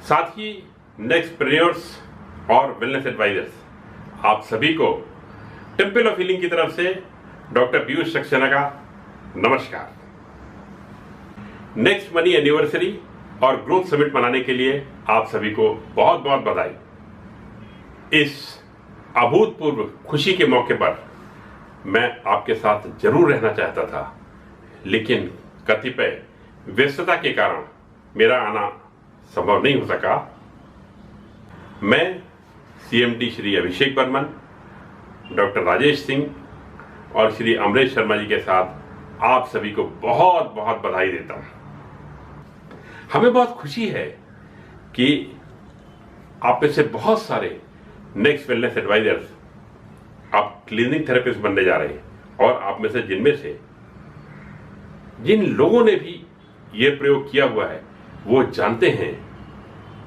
साथ ही नेक्स्टप्रेन्योर्स और wellness advisers आप सभी को टेम्पल ऑफ हीलिंग की तरफ से डॉक्टर पीयूष सक्सेना का नमस्कार। नेक्स्ट मनी एनिवर्सरी और ग्रोथ समिट मनाने के लिए आप सभी को बहुत बहुत बधाई। इस अभूतपूर्व खुशी के मौके पर मैं आपके साथ जरूर रहना चाहता था, लेकिन कतिपय व्यस्तता के कारण मेरा आना संभव नहीं हो सका। मैं सीएमडी श्री अभिषेक बर्मन, डॉक्टर राजेश सिंह और श्री अमरेश शर्मा जी के साथ आप सभी को बहुत बहुत बधाई देता हूं। हमें बहुत खुशी है कि आप में से बहुत सारे नेक्स्ट वेलनेस एडवाइजर्स आप क्लीनिंग थेरेपिस्ट बनने जा रहे हैं, और आप में से जिनमें से जिन लोगों ने भी यह प्रयोग किया हुआ है वो जानते हैं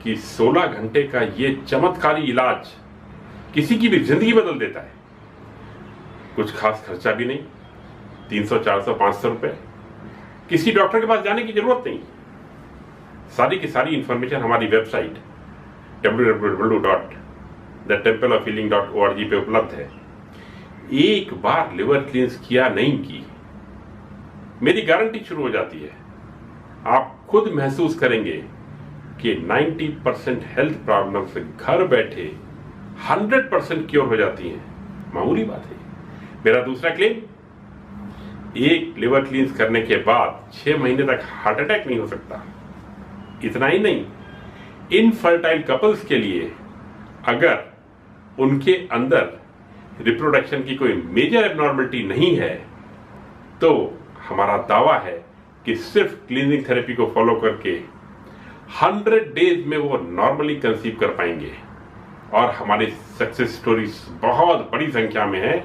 कि 16 घंटे का ये चमत्कारी इलाज किसी की भी जिंदगी बदल देता है। कुछ खास खर्चा भी नहीं, 300, 400, 500 रुपए, किसी डॉक्टर के पास जाने की जरूरत नहीं। सारी की सारी इंफॉर्मेशन हमारी वेबसाइट www.thetempleofhealing.org पे उपलब्ध है। एक बार लिवर क्लींस किया नहीं की मेरी गारंटी शुरू हो जाती है। आप खुद महसूस करेंगे कि 90% हेल्थ प्रॉब्लम से घर बैठे 100% क्योर हो जाती हैं। मामूली बात है। मेरा दूसरा क्लेम, एक लिवर क्लींस करने के बाद 6 महीने तक हार्ट अटैक नहीं हो सकता। इतना ही नहीं, इनफर्टाइल कपल्स के लिए अगर उनके अंदर रिप्रोडक्शन की कोई मेजर एबनॉर्मलिटी नहीं है तो हमारा दावा है कि सिर्फ क्लीनिंग थेरेपी को फॉलो करके 100 डेज में वो नॉर्मली कंसीव कर पाएंगे। और हमारी सक्सेस स्टोरीज बहुत बड़ी संख्या में है।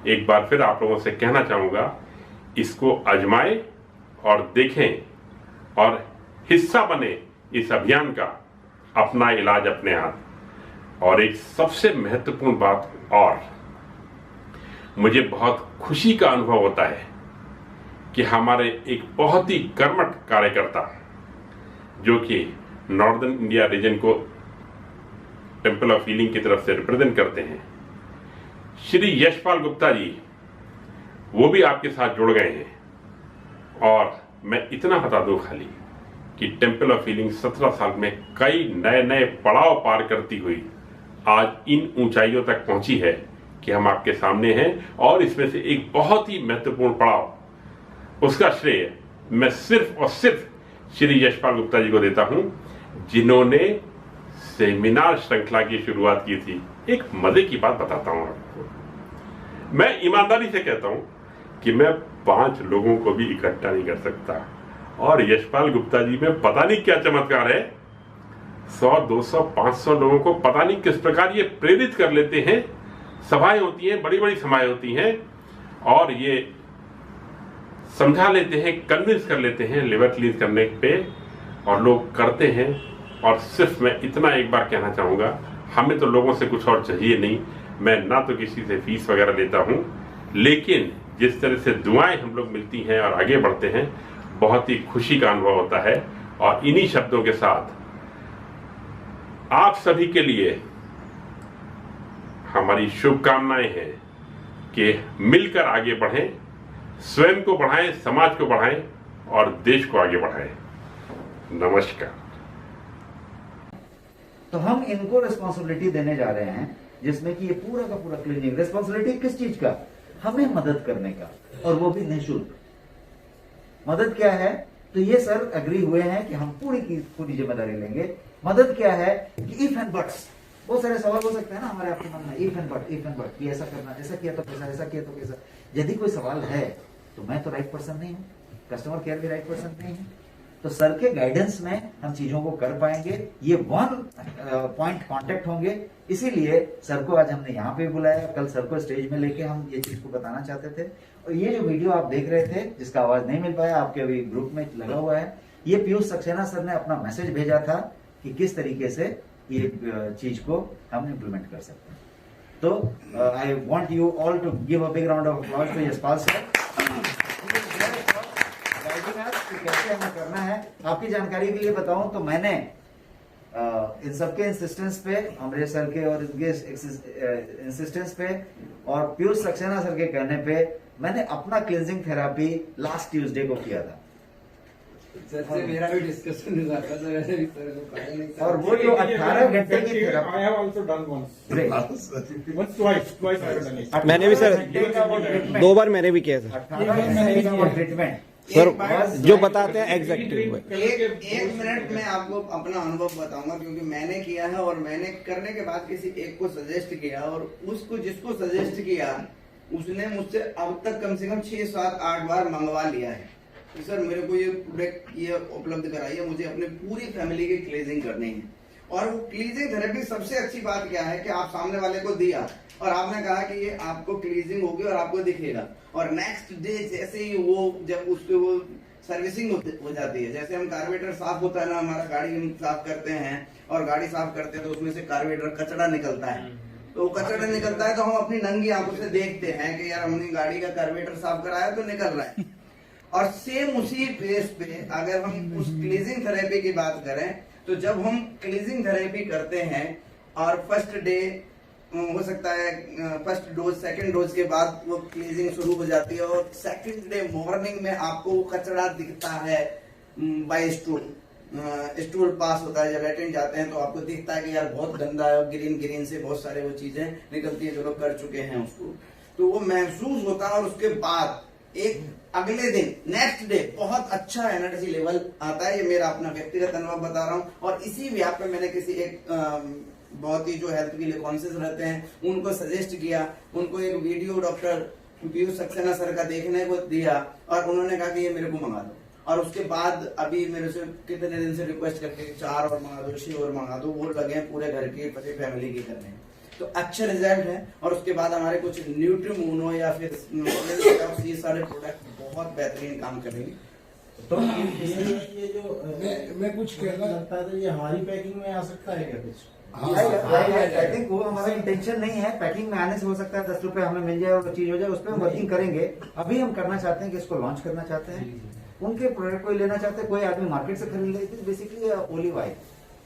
एक बार फिर आप लोगों से कहना चाहूंगा, इसको आजमाएं और देखें और हिस्सा बने इस अभियान का। अपना इलाज अपने हाथ। और एक सबसे महत्वपूर्ण बात, और मुझे बहुत खुशी का अनुभव होता है कि हमारे एक बहुत ही कर्मठ कार्यकर्ता जो कि नॉर्दर्न इंडिया रीजन को टेम्पल ऑफ हीलिंग की तरफ से रिप्रेजेंट करते हैं, श्री यशपाल गुप्ता जी, वो भी आपके साथ जुड़ गए हैं। और मैं इतना बता दूं खाली कि टेम्पल ऑफ हीलिंग 17 साल में कई नए नए पड़ाव पार करती हुई आज इन ऊंचाइयों तक पहुंची है कि हम आपके सामने हैं। और इसमें से एक बहुत ही महत्वपूर्ण पड़ाव, उसका श्रेय मैं सिर्फ और सिर्फ श्री यशपाल गुप्ता जी को देता हूं, जिन्होंने सेमिनार श्रृंखला की शुरुआत की थी। एक मजे की बात बताता हूं आपको। मैं ईमानदारी से कहता हूं कि मैं 5 लोगों को भी इकट्ठा नहीं कर सकता, और यशपाल गुप्ता जी में पता नहीं क्या चमत्कार है। 100, 200, 500 लोगों को पता नहीं किस प्रकार ये प्रेरित कर लेते हैं। सभाएं होती हैं, बड़ी बड़ी सभाएं होती हैं, और ये समझा लेते हैं, कन्विंस कर लेते हैं लिवर क्लींस करने पे, और लोग करते हैं। और सिर्फ मैं इतना एक बार कहना चाहूंगा, हमें तो लोगों से कुछ और चाहिए नहीं। मैं ना तो किसी से फीस वगैरह लेता हूं, लेकिन जिस तरह से दुआएं हम लोग मिलती हैं और आगे बढ़ते हैं, बहुत ही खुशी का अनुभव होता है। और इन्हीं शब्दों के साथ आप सभी के लिए हमारी शुभकामनाएं हैं कि मिलकर आगे बढ़ें, स्वयं को बढ़ाएं, समाज को बढ़ाएं और देश को आगे बढ़ाएं। नमस्कार। तो हम इनको रिस्पॉन्सिबिलिटी देने जा रहे हैं, जिसमें कि ये पूरा का पूरा क्लीनिंग। रिस्पॉन्सिबिलिटी किस चीज का? हमें मदद करने का, और वो भी निःशुल्क। मदद क्या है? तो ये सर एग्री हुए हैं कि हम पूरी की पूरी जिम्मेदारी लेंगे। मदद क्या है कि इफ एंड बट्स, बहुत सारे सवाल हो सकते हैं ना हमारे आपके मन में, इफ एंड बट कि ऐसा करना, ऐसा किया तो कैसा, ऐसा किया तो कैसा। यदि कोई सवाल है तो मैं तो राइट पर्सन नहीं हूँ, कस्टमर केयर भी राइट पर्सन नहीं है। तो सर के गाइडेंस में हम चीजों को कर पाएंगे। ये 1 पॉइंट कांटेक्ट होंगे। इसीलिए सर को आज हमने यहाँ पे बुलाया। कल सर को स्टेज में लेके हम ये चीज को बताना चाहते थे। और ये जो वीडियो आप देख रहे थे, जिसका आवाज नहीं मिल पाया, आपके अभी ग्रुप में लगा हुआ है, ये पीयूष सक्सेना सर ने अपना मैसेज भेजा था कि किस तरीके से ये चीज को हम इम्प्लीमेंट कर सकते हैं। तो I want you all to give a big round of applause to Yashpal sir. कैसे हमें करना है। आपकी जानकारी के लिए बताऊं तो मैंने इन सबके इंसिस्टेंस पे, अमरीश सर के और इनके इंसिस्टेंस पे और पीयूष सक्सेना सर के कहने पे मैंने अपना क्लींजिंग थेरापी लास्ट ट्यूसडे को किया था। सर से मेरा भी डिस्कशन हुआ था सर, ऐसे भी सर को पता नहीं था। और वो जो 18 घंटे की therapy, I have also done once, twice I have done it. मैंने भी सर 2 बार मैंने भी किया था 18 घंटे का वो ट्रीटमेंट सर, एक बार- जो बताते हैं एग्जैक्टली एक मिनट में आपको अपना अनुभव बताऊंगा, क्योंकि मैंने किया है और मैंने करने के बाद किसी एक को सजेस्ट किया, और उसको जिसको सजेस्ट किया उसने मुझसे अब तक कम से कम 6, 7, 8 बार मंगवा लिया है कि सर मेरे को ये प्रोडक्ट ये उपलब्ध कराइए, मुझे अपने पूरी फैमिली की क्लीजिंग करनी है। और वो क्लीजिंग थेरेपी सबसे अच्छी बात क्या है कि आप सामने वाले को दिया और आपने कहा कि ये आपको क्लीजिंग होगी और आपको दिखेगा, और नेक्स्ट डे जैसे ही वो जब उसके वो सर्विसिंग हो जाती है, जैसे हम कार्बोरेटर साफ होता है ना, हमारा गाड़ी हम साफ करते हैं और गाड़ी साफ करते हैं तो उसमें से कार्बोरेटर कचरा निकलता है, तो कचरा निकलता है तो हम अपनी नंगी आंखों से देखते हैं कि यार हमने गाड़ी का कार्बोरेटर साफ कराया तो निकल रहा है। और सेम उसी बेस पे अगर हम उस क्लीजिंग थेरेपी की बात करें तो जब हम क्लीजिंग थेरेपी करते हैं और फर्स्ट डे हो सकता है, फर्स्ट डोज सेकंड डोज के बाद वो क्लीजिंग शुरू हो जाती है और सेकंड डे मॉर्निंग में आपको वो कचरा दिखता है बाय स्टूल पास होता है, जब लैट्रिन जाते हैं तो आपको दिखता है कि यार बहुत गंदा है, ग्रीन से बहुत सारे वो चीजें निकलती है जो लोग कर चुके हैं उसको, तो वो महसूस होता है। और उसके बाद एक अगले दिन नेक्स्ट डे बहुत अच्छा एनर्जी लेवल आता है। ये मेरा अपना व्यक्तिगत अनुभव बता रहा हूँ, और इसी व्याप पे मैंने किसी एक बहुत ही जो हेल्थ के लिए कॉन्शियस रहते हैं उनको सजेस्ट किया, उनको एक video doctor Piyush Saxena sir का देखने को दिया और उन्होंने कहा कि ये मेरे को मंगा दो, और उसके बाद अभी मेरे से कितने दिन से रिक्वेस्ट करके 4 और मंगा दो, 6 और मंगा दो, वो लगे हैं पूरे घर की पूरी फैमिली की करने, तो अच्छे रिजल्ट है। और उसके बाद हमारे कुछ न्यूट्रीमूनो या फिर ये सारे प्रोडक्ट बहुत बेहतरीन काम करेंगे। तो ये जो मैं कुछ कहना लगता है, तो ये हमारी पैकिंग में आ सकता है क्या कुछ? आई थिंक वो हमारा इंटेंशन नहीं है, पैकिंग में आने से हो सकता है 10 रुपए हमें मिल जाए और चीज हो जाए, उस पर हम वर्किंग करेंगे। अभी हम करना चाहते हैं कि इसको लॉन्च करना चाहते हैं, उनके प्रोडक्ट को लेना चाहते हैं। कोई आदमी मार्केट से खरीद ले, बेसिकली ओलिव ऑयल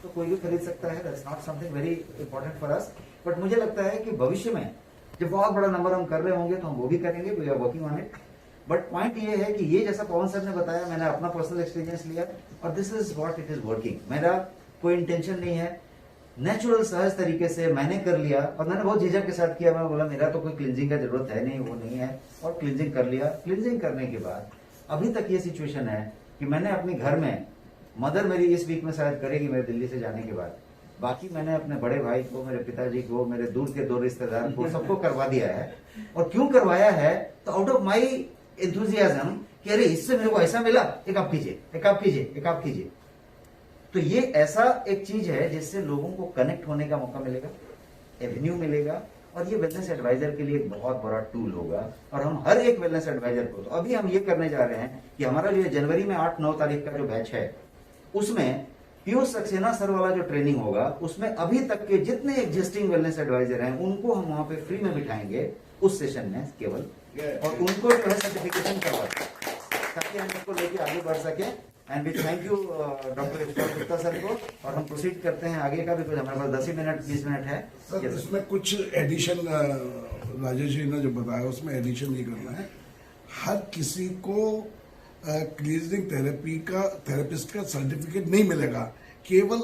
तो कोई भी खरीद सकता है, that's not something very important for us. But मुझे लगता है कि भविष्य में जब बहुत बड़ा नंबर हम कर रहे होंगे तो हम वो भी करेंगे, we are working on it. But point ये है कि ये जैसा पवन सर ने बताया, मैंने अपना पर्सनल एक्सपीरियंस लिया और this is what it is working. मेरा कोई इंटेंशन नहीं है, नेचुरल सहज तरीके से मैंने कर लिया और मैंने बहुत झिझक के साथ किया। मैं बोला मेरा तो कोई क्लिनजिंग का जरूरत है नहीं, वो नहीं है, और क्लिनजिंग कर लिया। क्लिनजिंग करने के बाद अभी तक ये सिचुएशन है कि मैंने अपने घर में, मदर मेरी इस वीक में शायद करेगी मेरे दिल्ली से जाने के बाद, बाकी मैंने अपने बड़े भाई को, मेरे पिताजी को, मेरे दूर के 2 रिश्तेदार को, सबको करवा दिया है। और क्यों करवाया है, तो आउट ऑफ माई एंथुजियाज्म कि अरे इससे मेरे को ऐसा मिला, एक आप कीजिए, एक आप कीजिए, एक आप कीजिए। तो ये ऐसा एक चीज है जिससे लोगों को कनेक्ट होने का मौका मिलेगा, एवेन्यू मिलेगा, और ये वेलनेस एडवाइजर के लिए एक बहुत बड़ा टूल होगा। और हम हर एक वेलनेस एडवाइजर को, तो अभी हम ये करने जा रहे हैं कि हमारा जो जनवरी में 8-9 तारीख का जो बैच है, उसमें पीयूष सक्सेना सर वाला जो ट्रेनिंग होगा, उसमें अभी तक के जितने एग्जिस्टिंग वेलनेस एडवाइजर हैं उनको हम वहां पे फ्री में बिठाएंगे उस सेशन में केवल, और उनको जो है सर्टिफिकेशन करवाते ताकि हम इसको लेके आगे बढ़ सके। And we thank you doctor Gupta sir को, और हम प्रोसीड करते हैं आगे का भी। कुछ हमारे पास 10 मिनट 20 मिनट है। सर इसमें कुछ एडिशन राजेश जी ने जो बताया उसमें एडिशन नहीं करना है। हर किसी को क्लीजिंग थेरेपी का थेरेपिस्ट का सर्टिफिकेट नहीं मिलेगा, केवल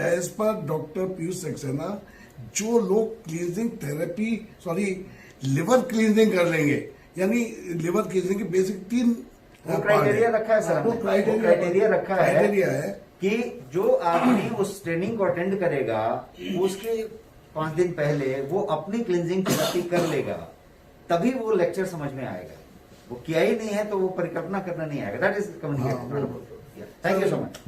as per doctor Piyush Saxena जो लोग क्लीजिंग थेरेपी लिवर क्लीजिंग कर लेंगे, यानी लिवर क्लीजिंग की बेसिक 3 क्राइटेरिया रखा है सर, वो क्राइटेरिया रखा है कि जो आदमी उस ट्रेनिंग को अटेंड करेगा उसके 5 दिन पहले वो अपनी क्लींजिंग थेरेपी कर लेगा, तभी वो लेक्चर समझ में आएगा। वो किया ही नहीं है तो वो परिकल्पना करना नहीं आएगा। That is communication. Thank you so much.